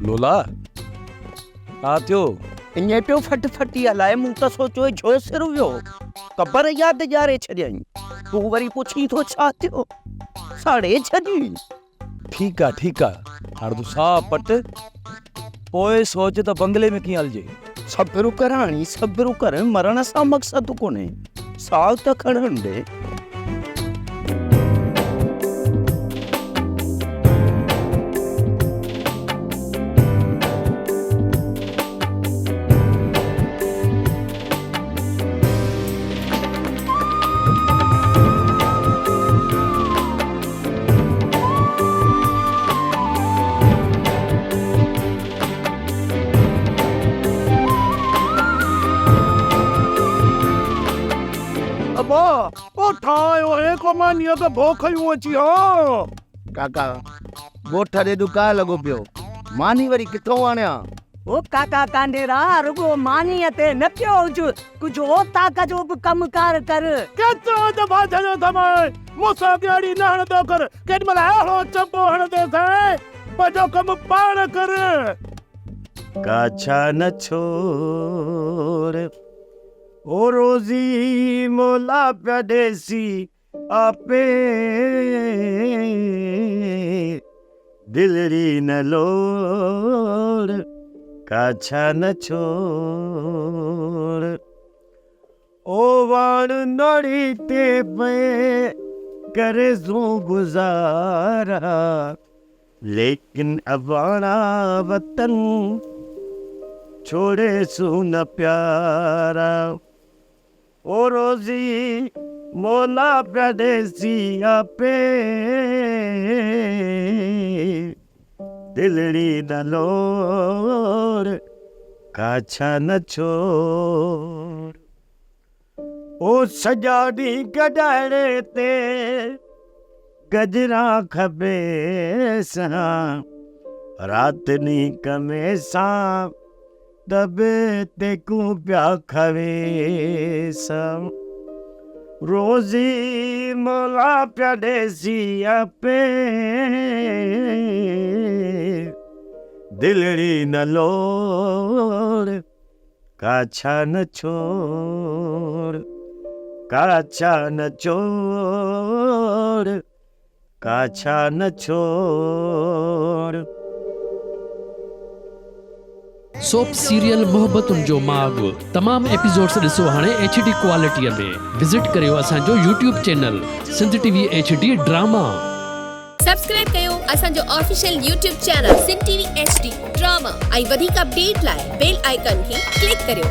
लोला छा थियो? इएं पियो फट फटी हलाए, मूं त सोचियो जो सिर वियो, क़बर यादि ॾियारे छॾियईं। तूं वरी पुछी थो छा थियो? साड़े छॾी। ठीक आहे हाणे तूं साहु पट, पोइ सोच त बंगले में कीअं हलजे। सब्र कर हाणी, सब्र कर, मरण सां मक़सदु कोन्हे, साह त खणण ॾे। काका गोठ ॾे ॾुका लॻो पियो, मानी वरी किथों आणिया? ओ काका कांडेरा, रुगो मानीअ ते न पियो हुज, कुझु ओताक जो बि कमकार कर। केतिरो दफ़ा चयो थमांइ मूंसां ॻाढ़ी न हणंदो कर, केॾीमहिल अहिड़ो चंबो हणंदे साईं, पंहिंजो कमु पाण कर। काछा न छोड़ ओ रोज़ी मोला पिया ॾेसी आपे, दिलड़ी न लोड़ काछा न छोड़। ओ वाण नोड़ी ते पे करे सू गुजारा, लेकिन अबाना वतन छोड़े सू न प्यारा। ओ रोज़ी मोला पिया ॾेसी आपे, दिलड़ी न लोड़ काछा न छोड़। ओ सॼा ॾींहं गॾाइणे ते गजरा खबे सां, राति ॾींहं कमे सां दबे ते कूं पिया खवे सां। रोज़ी मोला पिया ॾेसी आपे, दिलड़ी न लोड़ काछा न छोड़, काछा न छोड़, काछा न छोड़। सोप सीरियल मोहब्बतुनि जो माग तमाम एपिसोड्स ॾिसो हाणे HD क्वालिटीअ में। विजिट करियो असांजो YouTube channel Sindh TV HD drama. Subscribe कयो असांजो official YouTube channel Sindh TV HD drama ऐं वधीक अपडेट लाइ बेल आइकन खे क्लिक करियो।